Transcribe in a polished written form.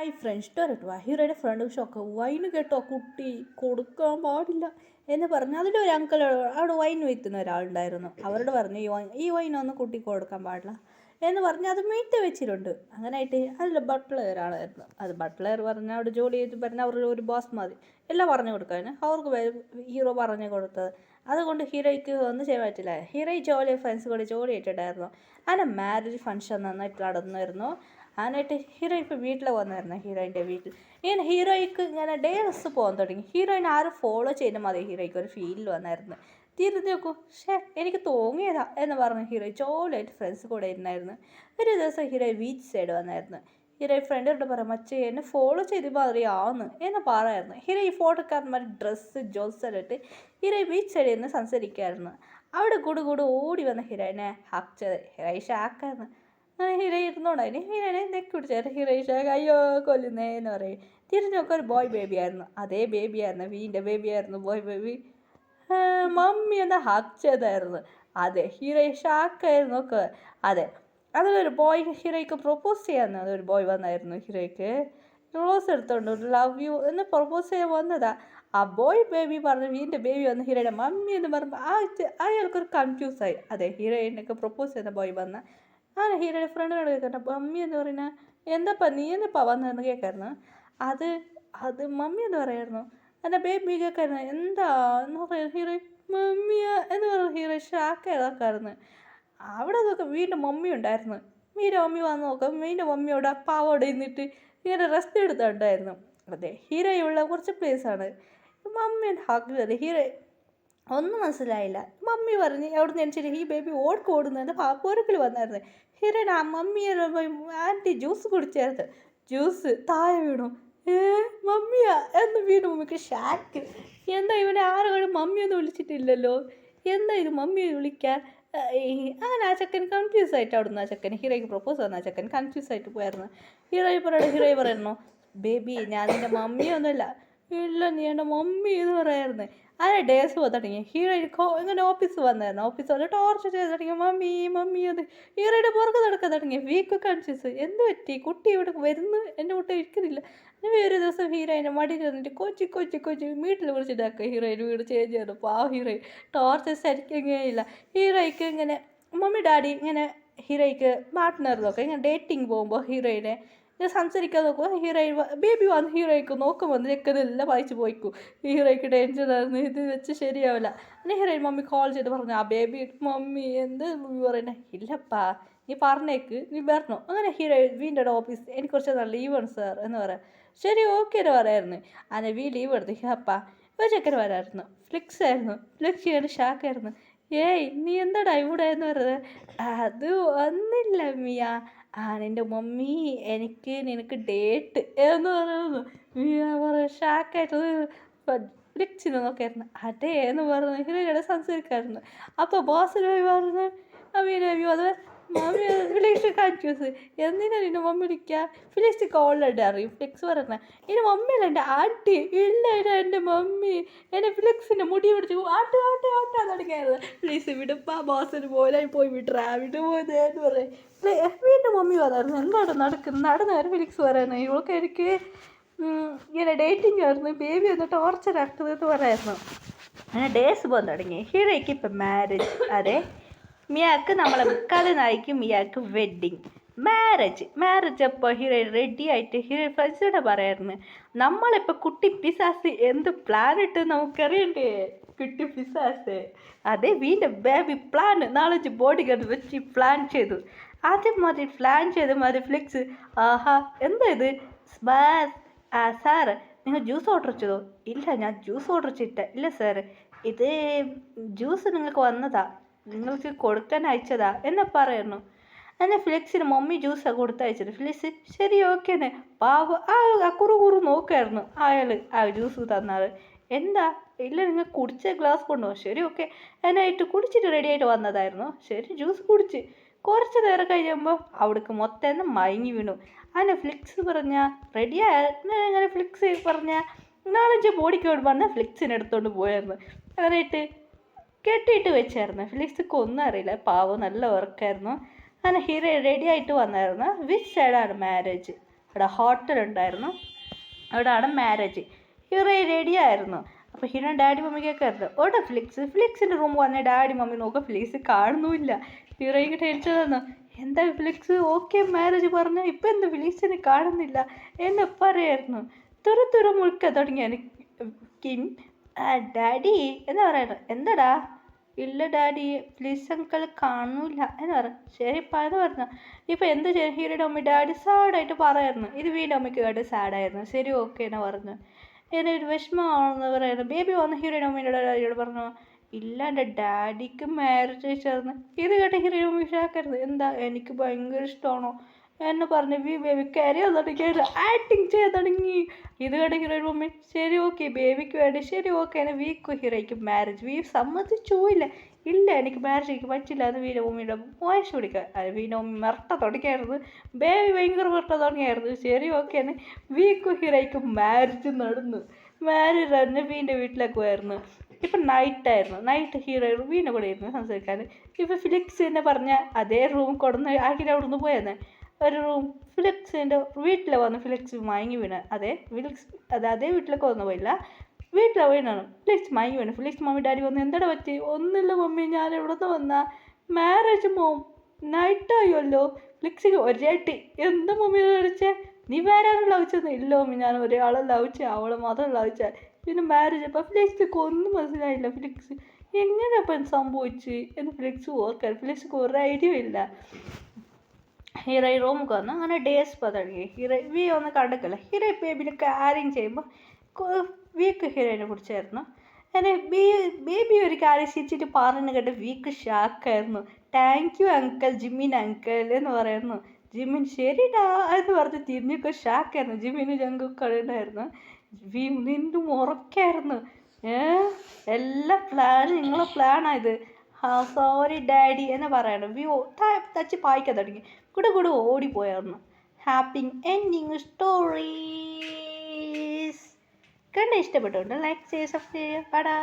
Hi friends ടൊരട്ട് ഹീറോയുടെ friend shock വൈന് കേട്ടോ കുട്ടി കൊടുക്കാൻ പാടില്ല എന്ന് പറഞ്ഞ് അതിലൊരു അങ്കിൾ അവിടെ വൈൻ വിൽക്കുന്ന ഒരാളുണ്ടായിരുന്നു. അവരോട് പറഞ്ഞു ഈ വൈനൊന്നും കുട്ടിക്ക് കൊടുക്കാൻ പാടില്ല എന്ന് പറഞ്ഞ് അത് മീറ്റ് വെച്ചിട്ടുണ്ട്. അങ്ങനെയായിട്ട് അതിൽ ബട്ട്ലെയർ ആളായിരുന്നു. അത് ബട്ട്ലെയർ പറഞ്ഞ് അവിടെ ജോലി ചെയ്ത് പറഞ്ഞാൽ അവരുടെ ഒരു ബോസ് മതി എല്ലാം പറഞ്ഞു കൊടുക്കാൻ അവർക്ക് ഹീറോ പറഞ്ഞു കൊടുത്തത്. അതുകൊണ്ട് ഹീറോയ്ക്ക് ഒന്നും ചെയ്യാൻ പറ്റില്ല. ഹീറോ ജോലി ഫ്രണ്ട്സ് കൂടി ജോലി ചെയ്തിട്ടുണ്ടായിരുന്നു. അങ്ങനെ മാരേജ് ഫംഗ്ഷൻ നന്നായിട്ട് നടന്നായിരുന്നു. എന്നിട്ട് ഹീറോ ഇപ്പോൾ വീട്ടിൽ വന്നായിരുന്നു. ഹീറോയിൻ്റെ വീട്ടിൽ ഇങ്ങനെ ഹീറോയ്ക്ക് ഇങ്ങനെ ഡേസ് പോകാൻ തുടങ്ങി. ഹീറോയിനെ ആരും ഫോളോ ചെയ്യുന്ന മതി ഹീറോയ്ക്ക് ഒരു ഫീലിൽ വന്നായിരുന്നു. തിരിഞ്ഞു നോക്കൂ, എനിക്ക് തോന്നിയതാ എന്ന് പറഞ്ഞ് ഹീറോ ജോലിയായിട്ട് ഫ്രണ്ട്സ് കൂടെ ഇരുന്നായിരുന്നു. ഒരു ദിവസം ഹീറോ ബീച്ച് സൈഡ് വന്നായിരുന്നു. ഹീറോ ഫ്രണ്ടിനോട് പറയാം, മച്ചേ എന്നെ ഫോളോ ചെയ്ത് മാതിരിയാവുന്നു എന്ന് പറയായിരുന്നു. ഹീറോ ഈ ഫോട്ടോക്കാരന്മാർ ഡ്രസ്സ് ജോൽസെല്ലാം ഇട്ട് ഹീറോ ബീച്ച് സൈഡിൽ നിന്ന് സംസാരിക്കായിരുന്നു. അവിടെ കൂടെ ഓടി വന്ന ഹീറോയിനെ ഹക്ചത്. ഹീറോ ഷാക്കായിരുന്നു. ഹീറോ ഇരുന്നോണ്ടായിരുന്നു. ഹീറോയിനെ നെക്ക് പിടിച്ചായിരുന്നു. ഹീറോ ഷാക്ക് അയ്യോ കൊല്ലുന്നേ എന്ന് പറയും. തിരിഞ്ഞു നോക്കാൻ ഒരു ബോയ് ബേബി ആയിരുന്നു. അതേ ബേബി ആയിരുന്നു, വീൻ്റെ ബേബി ആയിരുന്നു ബോയ് ബേബി. മമ്മി എന്ന ഹക്ക് ചെയ്തായിരുന്നു. അതെ ഹീറോ ഷാക്കായിരുന്നു നോക്കുക. അതെ അതിലൊരു ബോയ് ഹീറോയ്ക്ക് പ്രൊപ്പോസ് ചെയ്യാൻ ഒരു ബോയ് വന്നായിരുന്നു. ഹീറോയ്ക്ക് റോസ് എടുത്തോണ്ട് ലവ് യു എന്ന് പ്രൊപ്പോസ് ചെയ്യാൻ വന്നതാ. ആ ബോയ് ബേബി പറഞ്ഞു വീൻ്റെ ബേബി വന്ന് ഹീറോയുടെ മമ്മി എന്ന് പറയുമ്പോൾ അയാൾക്കൊരു കൺഫ്യൂസായി. അതെ ഹീറോയിനൊക്കെ പ്രൊപ്പോസ് ചെയ്യുന്ന ബോയ് വന്ന ഹീറോയുടെ ഫ്രണ്ടിനോട് കേൾക്കട്ടെ മമ്മി എന്ന് പറയുന്നത് എന്താപ്പാ നീ എന്നപ്പാ വന്നതെന്ന് കേൾക്കായിരുന്നു. അത് അത് മമ്മി എന്ന് പറയായിരുന്നു. എൻ്റെ ബേബി കേൾക്കായിരുന്നു. എന്താ എന്ന് പറയാം ഹീറോ മമ്മിയ എന്ന് പറഞ്ഞു. ഹീറോ ഷാക്ക് ഇതാക്കായിരുന്നു. അവിടെ നോക്കാം വീണ്ടും മമ്മി ഉണ്ടായിരുന്നു. വീൻ്റെ മമ്മി വന്ന് നോക്കാം വീണ്ടും മമ്മിയോടെ പാവോടെ നിന്നിട്ട് ഇങ്ങനെ റെസ്റ്റ് എടുത്തിട്ടുണ്ടായിരുന്നു. അതെ ഹീറോയുള്ള കുറച്ച് പ്ലേസാണ്. മമ്മി ഹഗ് ചെയ്ത് ഹീറോ ഒന്നും മനസ്സിലായില്ല. മമ്മി പറഞ്ഞ് അവിടെ നിന്ന് എണിച്ചിട്ട് ഈ ബേബി ഓടുന്നതിൻ്റെ പുറകിൽ വന്നായിരുന്നു. ഹീറോയുടെ ആ മമ്മിയെ ആൻറ്റി ജ്യൂസ് കുടിച്ചായിരുന്നു. ജ്യൂസ് താഴെ വീണു. മമ്മിയാ എന്ന് വീണു. മമ്മിക്ക് ഷാക്ക്. എന്താ ഇവനെ ആരും മമ്മിയൊന്നും വിളിച്ചിട്ടില്ലല്ലോ, എന്താ ഇത് മമ്മിയെ വിളിക്കാൻ. അങ്ങനെ ആ ചെക്കൻ കൺഫ്യൂസ് ആയിട്ട് അവിടുന്ന് ആ ചെക്കൻ ഹീറോയ്ക്ക് പ്രൊപ്പോസ് വന്ന ആ ചെക്കൻ കൺഫ്യൂസ് ആയിട്ട് പോയായിരുന്നു. ഹീറോയെ പറയുന്നു ബേബി ഞാൻ നിൻ്റെ മമ്മിയൊന്നുമില്ല. ഇല്ല നീ എൻ്റെ മമ്മി എന്ന് പറയായിരുന്നു. അങ്ങനെ ഡേയ്സ് പോകാൻ തുടങ്ങി. ഹീറോ ഇങ്ങനെ ഓഫീസ് വന്നായിരുന്നു. ഓഫീസ് വന്ന് ടോർച്ചർ ചെയ്ത് തുടങ്ങി. മമ്മി അത് ഹീറോയുടെ പുറകെ നടക്കാൻ തുടങ്ങി. വീക്ക് കൺഫ്യൂസ് എന്ത് പറ്റി കുട്ടി ഇവിടെ വരുന്നു എൻ്റെ കുട്ടി ഇരിക്കുന്നില്ല. ഒരു ദിവസം ഹീറോയിൻ്റെ മടിയിൽ വന്നിട്ട് കൊച്ചി വീട്ടിൽ വിളിച്ചിട്ടാക്കുക. ഹീറോയിന് വീട് ചേഞ്ച് ചെയ്തു. Heroine torture സരിക്കുകയില്ല. ഹീറോയ്ക്ക് ഇങ്ങനെ മമ്മി ഡാഡി ഇങ്ങനെ ഹീറോയ്ക്ക് പാർട്ട്ണർ നോക്കുക. ഇങ്ങനെ ഡേറ്റിങ് പോകുമ്പോൾ ഹീറോയിനെ സംസാരിക്കാൻ നോക്കുക. ഹീറോയിൻ ബേബി വന്ന് ഹീറോയ്ക്ക് നോക്കുമ്പോൾ ചെക്കനെല്ലാം വായിച്ച് പോയിക്കും. ഹീറോയ്ക്ക് ടെൻഷനായിരുന്നു. ഇത് വെച്ച് ശരിയാവില്ല. പിന്നെ ഹീറോയിൻ മമ്മി കോൾ ചെയ്ത് പറഞ്ഞു ആ ബേബി മമ്മി എന്ത് മമ്മി പറയണേ ഇല്ലപ്പാ നീ പറഞ്ഞേക്ക് നീ വരണോ. അങ്ങനെ ഹീറോയിൻ വീണ്ടും ഓഫീസ് എനിക്ക് കുറച്ച് നാൾ ലീവാണ് സാർ എന്ന് പറയാം. ശരി ഓക്കെ എന്ന് പറയായിരുന്നു. അങ്ങനെ ലീവ് എടുത്ത് അപ്പാ ഒരു ചെക്കന് വരായിരുന്നു. ഫ്ലിക്സ് ആയിരുന്നു. ഫ്ലിക്സ് ചെയ്യാൻ ഷാക്കായിരുന്നു. നീ എന്താടാ ഇവിടെ എന്ന് പറയുന്നത്. അത് ഒന്നില്ല മിയ നിൻ്റെ മമ്മി നിനക്ക് ഡേറ്റ് എന്ന് പറയുന്നു. മിയ പറയാം ഷാക്കായിട്ട് ഫ്ലിക്സിന് നോക്കായിരുന്നു. അതേ എന്ന് പറഞ്ഞു ഹീറോയുടെ സംസാരിക്കായിരുന്നു. അപ്പോൾ ബോസിന് പോയി പറഞ്ഞു മമ്മി അത് മമ്മി ഫിലിക്സ് കൺഫ്യൂസ് എന്തിനാ നിൻ്റെ മമ്മി വിളിക്കുക. ഫിലിക്സ് കോളിലായിട്ട് അറിയും. ഫ്ലിക്സ് പറഞ്ഞ എൻ്റെ മമ്മിയല്ല എൻ്റെ ആൻറ്റി. ഇല്ല എൻ്റെ മമ്മി എൻ്റെ ഫിലിക്സിൻ്റെ മുടി പിടിച്ച് ആട്ടാൻ തുടങ്ങിയായിരുന്നു. പ്ലീസ് വിടുപ്പാ ബോസിന് പോയി വിട്ട് പോയതെന്ന് പറയും. വീണ്ടും മമ്മി പറയായിരുന്നു എന്താണ് നടന്നവരെ ഫിലിക്സ് പറയുന്നത് ഇവൾക്ക് എനിക്ക് ഇങ്ങനെ ഡേറ്റിംഗ് ആയിരുന്നു ബേബി ഒന്ന് ടോർച്ചർ ആക്കുന്നതെന്ന് പറയായിരുന്നു. അങ്ങനെ ഡേയ്സ് പോകാൻ തുടങ്ങി. ഹീറോയ്ക്ക് ഇപ്പം മാരേജ്. അതെ മിയാക്ക് നമ്മളെ കഥനായിക്കും മിയാക്ക് വെഡ്ഡിങ് മാരേജ് അപ്പോൾ ഹീറോ റെഡി ആയിട്ട് ഹീറോ ഫ്രണ്ട്സിനോട് പറയായിരുന്നു നമ്മളിപ്പോൾ കുട്ടി പിസാസ് എന്ത് പ്ലാൻ ഇട്ട് നമുക്കറിയണ്ടേ. കുട്ടി പിസാസ് അതെ വീണ്ടും ബേബി പ്ലാൻ 4-5 ബോഡി ഗാർഡ് വെച്ച് പ്ലാൻ ചെയ്തു. ആദ്യം പ്ലാൻ ചെയ്ത് ഫ്ലിക്സ് ആഹാ എന്താ ഇത് സാർ നിങ്ങൾ ജ്യൂസ് ഓർഡർ ചെയ്തോ. ഇല്ല ഞാൻ ജ്യൂസ് ഓർഡർ ചെയ്തിട്ട. ഇല്ല സാർ ഇത് ജ്യൂസ് നിങ്ങൾക്ക് വന്നതാ നിങ്ങൾക്ക് കൊടുക്കാൻ അയച്ചതാ എന്ന് പറയുന്നു. എന്നെ ഫ്ലിക്സിന് മമ്മി ജ്യൂസാണ് കൊടുത്തയച്ചത്. ഫ്ലിക്സ് ശരി ഓക്കെ തന്നെ പാവ കുറുകുറു നോക്കായിരുന്നു അയാൾ ആ ജ്യൂസ് തന്നാൽ. എന്താ ഇല്ല നിങ്ങൾ കുടിച്ച ഗ്ലാസ് കൊണ്ടുപോകും. ശരി ഓക്കെ എന്നായിട്ട് കുടിച്ചിട്ട് റെഡി ആയിട്ട് വന്നതായിരുന്നു. ശരി ജ്യൂസ് കുടിച്ച് കുറച്ച് നേരം കഴിയുമ്പോൾ അവിടേക്ക് മൊത്തം മയങ്ങി വീണു. അങ്ങനെ ഫ്ലിക്സ് പറഞ്ഞ റെഡിയായ അങ്ങനെ ഫ്ലിക്സ് പറഞ്ഞ 4-5 ബോഡിക്ക് വേണ്ടി വന്ന ഫ്ലിക്സിനെ എടുത്തുകൊണ്ട് പോയായിരുന്നു. അങ്ങനെയിട്ട് കെട്ടിയിട്ട് വെച്ചായിരുന്നു. ഫിലിക്സിക്ക് ഒന്നും അറിയില്ല പാവം നല്ല വർക്കായിരുന്നു. അങ്ങനെ ഹീറോ റെഡി ആയിട്ട് വന്നായിരുന്നു. വിച്ച് സൈഡാണ് മാരേജ്. അവിടെ ഹോട്ടലുണ്ടായിരുന്നു, അവിടെയാണ് മാരേജ്. ഹീറോ റെഡിയായിരുന്നു. അപ്പോൾ ഹീറോ ഡാഡി മമ്മിക്കൊക്കെ ആയിരുന്നു. ഓടെ ഫ്ലിക്സിൻ്റെ റൂം വന്ന ഡാഡി മമ്മി നോക്കുക, ഫ്ലിക്സ് കാണുന്നുമില്ല. ഹീറോയ്ക്ക് ടെൻഷൻ തന്നു. എന്താ ഫ്ലിക്സ് ഓക്കെ മാരേജ് പറഞ്ഞാൽ ഇപ്പം എന്താ ഫ്ലിക്സിനെ കാണുന്നില്ല എന്ന് പറയായിരുന്നു. തുറ മുഴുക്ക തുടങ്ങിയാണ് കിം. ഡാഡി എന്ന് പറയുന്നത്. എന്താടാ? ഇല്ല ഡാഡി, പ്ലീസ് അങ്കിൾ കാണൂല എന്ന് പറഞ്ഞു. ശരിപ്പാ എന്ന് പറഞ്ഞു. ഇപ്പം എന്ത് ചെയ്യും? ഹീറോയുടെ മമ്മി ഡാഡി സാഡായിട്ട് പറയായിരുന്നു. ഇത് വീണ്ടും അമ്മയ്ക്ക് കേട്ട് സാഡായിരുന്നു. ശരി ഓക്കെ എന്ന് പറഞ്ഞു. എന്നെ ഒരു വിഷമമാണെന്ന് പറയുന്നു. ബേബി വന്ന് ഹീറോയുടെ മമ്മീൻ്റെ ഡാഡിയോട് പറഞ്ഞു, ഇല്ല എൻ്റെ ഡാഡിക്ക് മാരേജ് ചേർന്ന്. ഇത് കേട്ട് ഹീറോയുടെ മമ്മി ഷാക്കരുത്. എന്താ എനിക്ക് ഭയങ്കര ഇഷ്ടമാണോ എന്ന് പറഞ്ഞ് ബേബി കരയാൻ തുടങ്ങി, ആക്ടിങ് ചെയ്യാൻ തുടങ്ങി. ഇത് കേട്ട് ഹീറോയുടെ മമ്മി ശരി ഓക്കെ ബേബിക്ക് വേണ്ടി ശരി ഓക്കെ എന്ന് വീക്കും ഹീറോയ്ക്ക് മാരേജ് സമ്മതിച്ചു ഇല്ല ഇല്ല എനിക്ക് മാരേജ് എനിക്ക് പറ്റില്ല എന്ന് വീര മമ്മിയുടെ വോയിസ് പിടിക്കുക. വീര മമ്മി മിരട്ട തുടങ്ങിയായിരുന്നു. ബേബി ഭയങ്കര മിരട്ട തുടങ്ങിയായിരുന്നു. ശരി ഓക്കെ എന്ന് വീക്കും ഹീറോയ്ക്ക് മാരേജ് നടന്നു. മാരേജ് നടന്ന് വീൻ്റെ വീട്ടിലേക്ക് പോയായിരുന്നു. ഇപ്പം നൈറ്റായിരുന്നു. നൈറ്റ് ഹീറോ വീണ്ടും കൂടെ ഇരുന്ന് സംസാരിക്കാൻ. ഇപ്പം ഫിലിക്സ് എന്ന് പറഞ്ഞ അതേ റൂം കൊടുന്ന് ആക്കിയിട്ട് അവിടെ നിന്ന് പോയെന്ന്. ഒരു റൂം ഫിലിക്സിൻ്റെ വീട്ടിൽ വന്ന് ഫിലിക്സ് മയങ്ങി വീണ്. അതേ വീട്ടിലേക്ക് വന്നു പോയില്ല, വീട്ടിലെ വീണാണ് ഫിലിക്സ് മയങ്ങി വീണ്. ഫിലിക്സ് മമ്മി ഡാഡി വന്ന് എന്താ പറ്റി? ഒന്നുമില്ല മമ്മി, ഞാൻ എവിടെ നിന്ന് വന്നാ മാരേജ് നൈറ്റായല്ലോ. ഫ്ലിക്സിക്ക് ഒരേട്ടി. എന്താ മമ്മി കളിച്ചേ? നീ വേറെ ആരും ലവിച്ചെന്ന്? ഇല്ല മമ്മി, ഞാൻ ഒരാളെ ലവിച്ചേ, അവളെ മാത്രം ലവിച്ചേ. പിന്നെ മാരേജ് അപ്പം ഫ്ലിക്സിക്ക് ഒന്നും മനസ്സിലായില്ല. ഫ്ലിക്സ് എങ്ങനെ അപ്പം സംഭവിച്ചു എന്ന് ഫ്ലിക്സ് ഓർക്കാൻ. ഫ്ലിക്സിക്ക് ഒരു ഐഡിയ ഇല്ല. ഹീറോ റൂമിൽ വന്ന് അങ്ങനെ ഡേസ് തുടങ്ങി. വി ഒന്ന് കണ്ടക്കില്ല. ഹീറോ ബേബിനെ കാര്യം ചെയ്യുമ്പോൾ വീക്ക് ഹീറോയിനെ കുറിച്ചായിരുന്നു. അങ്ങനെ ബേബി ഒരു കാര്യം ചിരിച്ചിട്ട് പറഞ്ഞു കേട്ട് വീക്ക് ഷാക്കായിരുന്നു. താങ്ക് യു അങ്കിൾ, ജിമ്മിൻ അങ്കിൾ എന്ന് പറയുന്നു. ജിമ്മിൻ ശരിടാ എന്ന് പറഞ്ഞ് തിരിഞ്ഞൊക്കെ ഷാക്കായിരുന്നു. ജിമ്മിന് ഞങ്ങൾക്ക് ഉണ്ടായിരുന്നു. നിന്നും ഉറക്കായിരുന്നു. എല്ലാ പ്ലാനും നിങ്ങളെ പ്ലാനായത്. സോറി ഡാഡി എന്ന് പറയണം. തച്ച് പായിക്കാൻ തുടങ്ങി. കൂടെ ഓടിപ്പോയായിരുന്നു. ഹാപ്പി എൻഡിങ് സ്റ്റോറീസ് കണ്ട് ഇഷ്ടപ്പെട്ടുകൊണ്ട് ലൈക്ക് ചെയ്യുക, സബ്സ്ക്രൈബ് ചെയ്യുക. പടാ.